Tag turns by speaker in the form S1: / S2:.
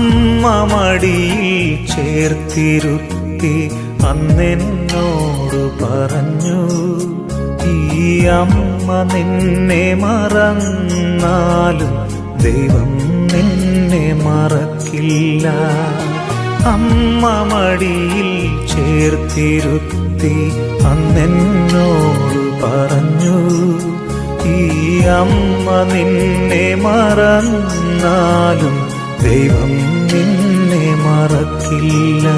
S1: അമ്മ മടിയിൽ ചേർത്തിരുത്തി അന്നെന്നോട് പറഞ്ഞു, ഈ അമ്മ നിന്നെ മറന്നാലും ദൈവം നിന്നെ മറക്കില്ല. അമ്മ മടിയിൽ ചേർത്തിരുത്തി അന്നെന്നോട് പറഞ്ഞു, ഈ അമ്മ നിന്നെ മറന്നാലും ദൈവം നിന്നെ മറക്കില്ല.